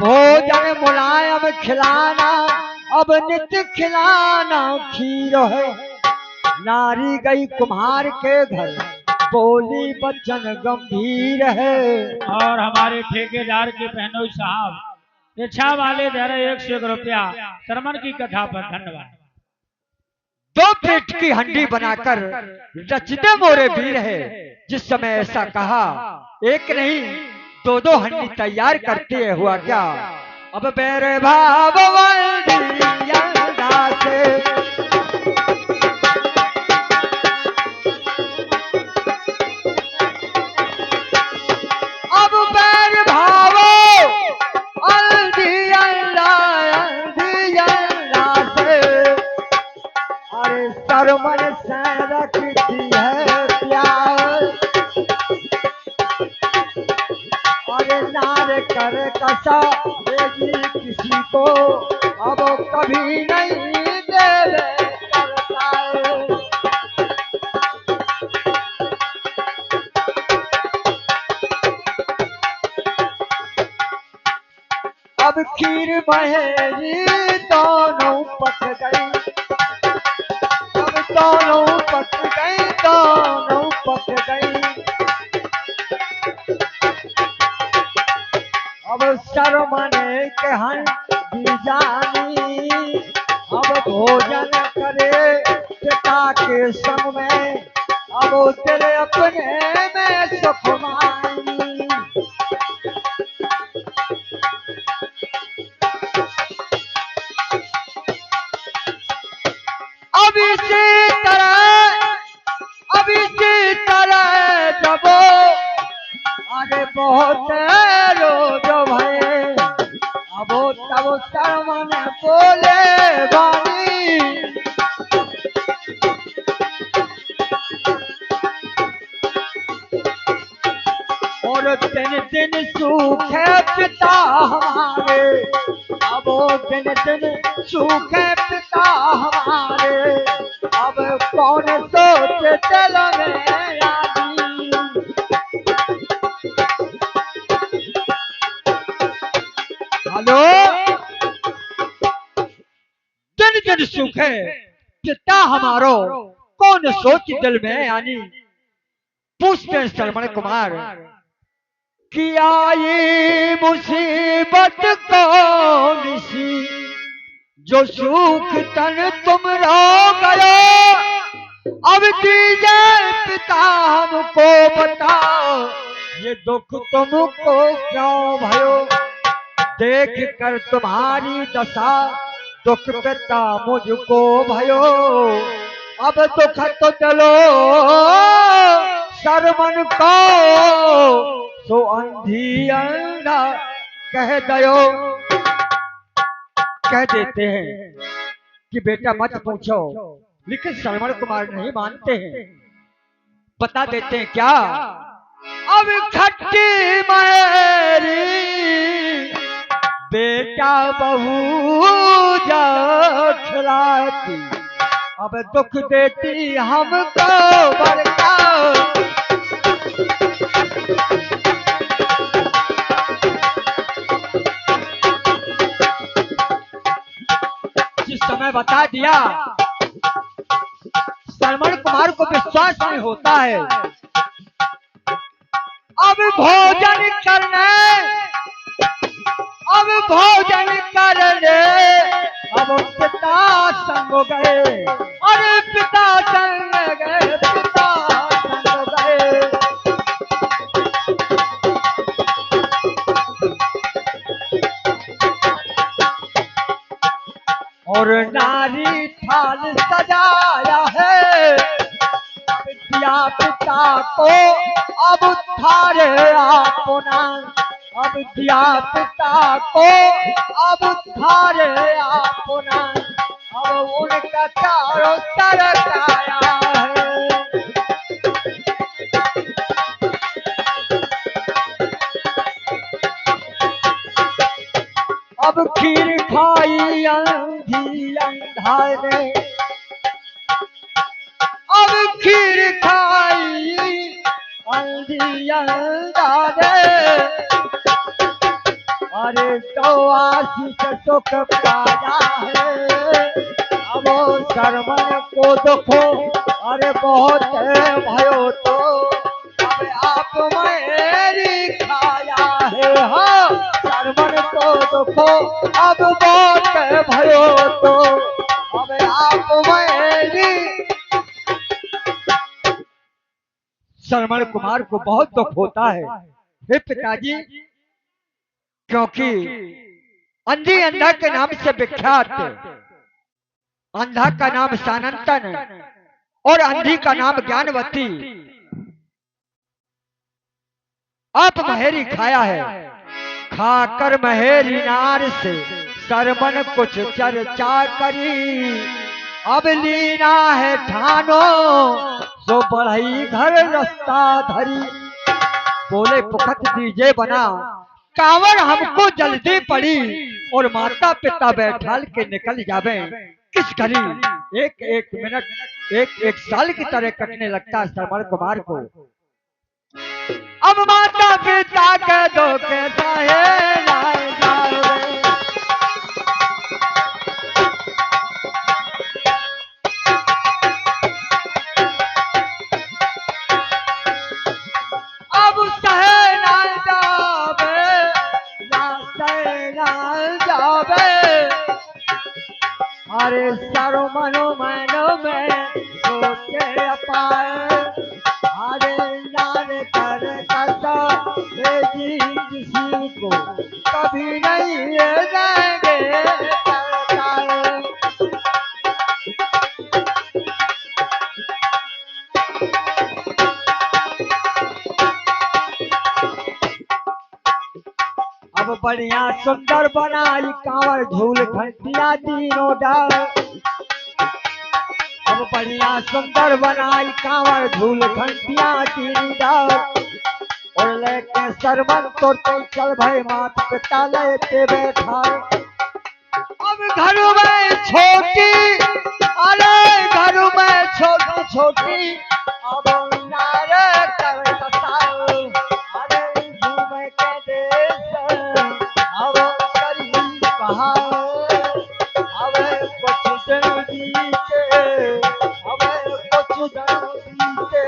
भोजन मुलायम खिलाना, अब नित्य खिलाना खीर है। नारी गई कुम्हार के घर, बोली बच्चन गंभीर है। और हमारे ठेकेदार के पहनोई साहब इच्छा वाले दे रहे 101 रुपया शर्मन की कथा पर। धन्यवाद। दो पेट की हंडी बनाकर रचते मोरे वीर है। जिस समय ऐसा कहा, एक नहीं दो दो हंडी तैयार करते हुआ क्या। अब मेरे भाव से अब बैर भावो से, अरे सरमन से रखती है प्यार। अरे नार कर कसा देगी किसी को, अब कभी नहीं देवे करता है। अब खीर बहेरी दोनों पक गई, अब दोनों पक गई, दोनों पक गई। अब शर्मने के हंडी जानी, अब भोजन करे पिता के संग में, अब दिल अपने में सुख मानी। अब इसी तरह जब अरे बहुत रोज भये, अब तब शर्मन बोले बानी। और दिन दिन सूखे पिता हमारे, अब दिन दिन सूखे पिता हमारे, अब कौन सोच चल में आदि। हेलो, दिन दिन सूखे पिता हमारो, कौन सोच दिल में आनी। पूछते शर्मन कुमार, किया ये मुसीबत कौन सी, जो सुख तन तुम रो गए। अब दीजिए पिता हमको बताओ, ये दुख तुमको क्यों भयो। देख कर तुम्हारी दशा दुख पिता मुझको भयो। अब दुख तो चलो शर्मन को, सो अंधी अंधा कह दयो। कह देते हैं कि बेटा मत पूछो, लेकिन शर्मन कुमार नहीं मानते हैं। बता देते हैं क्या, अब खट्टी मेरी बेटा बहू जा खिलाती, अब दुख देती हमको बड़का। जिस समय बता दिया, शर्मन कुमार को विश्वास नहीं होता है। अब भोजन करने, अब भोजन करने, अब पिता संग गए। अरे पिता संग गए, पिता संग गए। और नारी थाल सजाया है, दिया पिता को अब थारे अपना। अब दिया पिता को अब थारे अपना, अब उनका चारों तरफ आया है। अब खीर खाई अंधी अंधा ने, अब खीर खाई अंधी अंधा ने, अरे तो आशीष सुख पाया है। अब शर्मन को देखो अरे बहुत भयो तो अब आप मेरी खाया है। हाँ शर्मन को देखो अब बहुत भयो तो अब आप मेरी। श्रवण कुमार को बहुत दुख होता है हे पिताजी, क्योंकि अंधी अंधा के नाम से विख्यात, अंधा का नाम सानंतन और अंधी का नाम ज्ञानवती आप महेरी खाया है। खाकर महेरी नार से शर्मन कुछ चर्चा करी। अब लीना है ठानो सो बढ़ई घर रास्ता धरी। बोले पुखत दीजे बना कांवर हमको जल्दी पड़ी और माता पिता बैठाल के निकल जावे किस घड़ी। एक एक मिनट एक एक साल की तरह कटने लगता है श्रवण कुमार को। अब माता पिता के धोखे सहे लाए जावे। अब सहे ना जावे ना सहे ना जावे। अरे सारो मनो मनो में सोचे अपाए। अरे नार कर कसा जी किसी को कभी नहीं देंगे करता। अब बढ़िया सुंदर बनाई कांवर झूल घंटिया तीनों डाल। अब बढ़िया सुंदर बनाई कांवर झूल घंटिया तीन डाल। और लेके सरमन तो चल भाई मात पिता लेते बैठा। अब घर में छोटी अरे घर में छोटी छोटी अब नारे कर कसाओ। अरे घूमे के देश अब करी कहा। अब कुछ दिन बीते अब कुछ दिन बीते।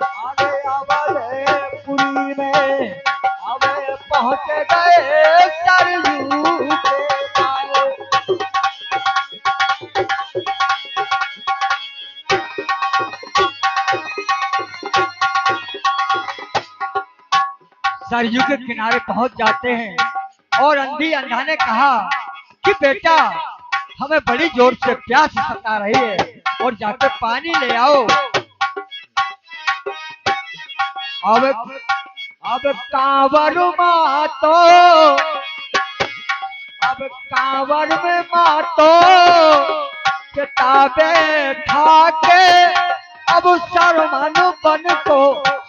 अरे अबे पुरी में अब पहुंच गए सरयू के पार। सरयू के किनारे पहुंच जाते हैं और अंधी अंधा ने कहा कि बेटा हमें बड़ी जोर से प्यास सता रही है और जाके पानी ले आओ। अब कांवर मातो अब कांवर में मातो किताबें ठाके अब सरमन बन को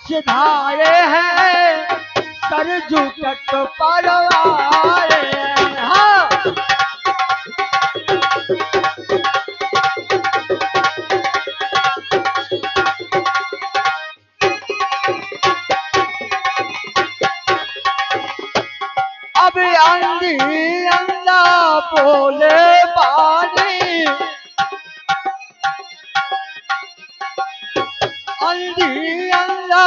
सिधाए हैं सरजू तट पर आए। हाँ अब अंधी अंधा बोले पानी। अंधी अंधा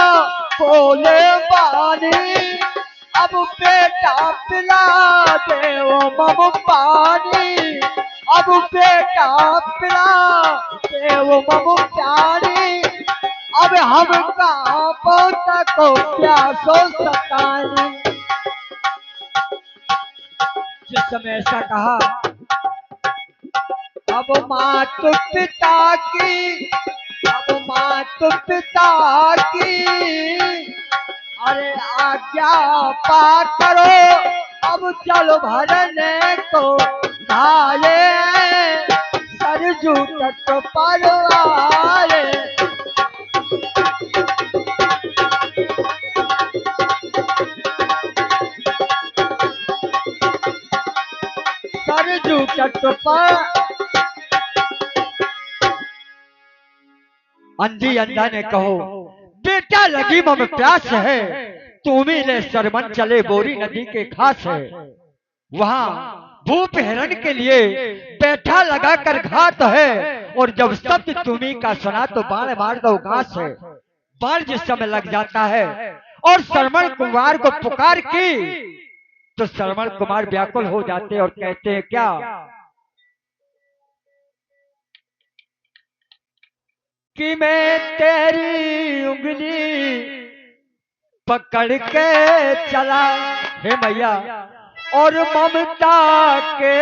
बोले पानी। अब बेटा पिला दे वो मम पानी। अब बेटा पिला दे वो मम पानी। अब हम कहाँ पहुँचा को प्यासो सतानी। जिस समय ऐसा कहा अब मात पिता की अब मात पिता की अरे आज्ञा पा करो। अब चलो भरने को धाये सरजू तट पर आए। सरजू तट पर अंधी अंधा ने कहो बेटा लगी मम प्यास है तुम ही ले सरमन चले बोरी नदी के खास है, वहाँ भूप हिरण के लिए बैठा लगा कर घात है। और जब शब्द तुम्ही का सुना तो बाण मार दो घास है। बाण जिस समय लग जाता है और श्रवण कुमार को पुकार की तो श्रवण कुमार व्याकुल हो जाते और कहते हैं क्या कि मैं तेरी उंगली पकड़ के चला हे मैया और ममता के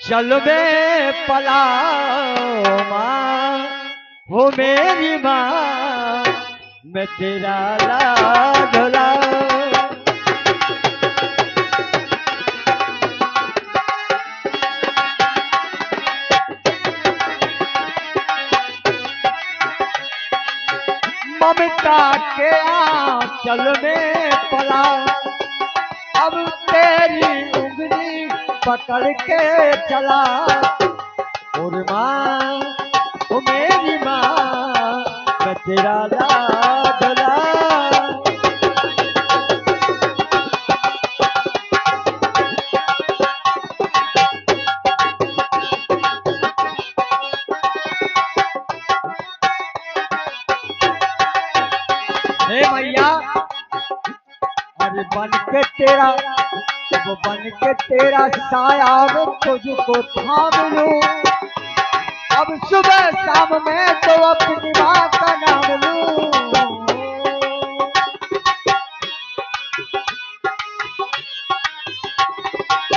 चल में पला माँ हो मेरी माँ मैं तेरा लाडला। ममता के आंचल में पला अब तेरी उंगली पकड़ के चला और माँ ओ मेरी माँ मैं तेरा लाडला। हे मैया अरे बन के तेरा वो बन के तेरा साया मैं तुझको थाम लूं अब सुबह शाम में तो अपनी माँ का नाम लूं।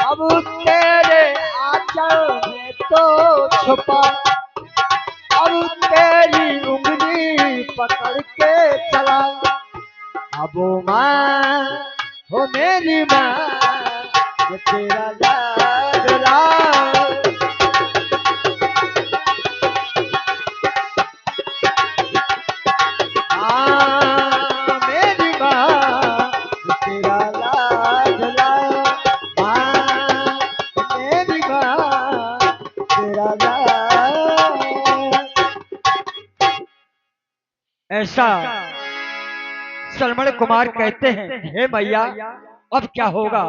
अब तेरे आंचल में तो छुपा अब तेरी उंगली पकड़ के चला अब माँ हो मेरी माँ ये तेरा लाडला। मेरी माँ ये तेरा लाडला माँ मेरी माँ तेरा लाडला। ऐसा श्रवण कुमार कहते हैं हे मैया अब क्या होगा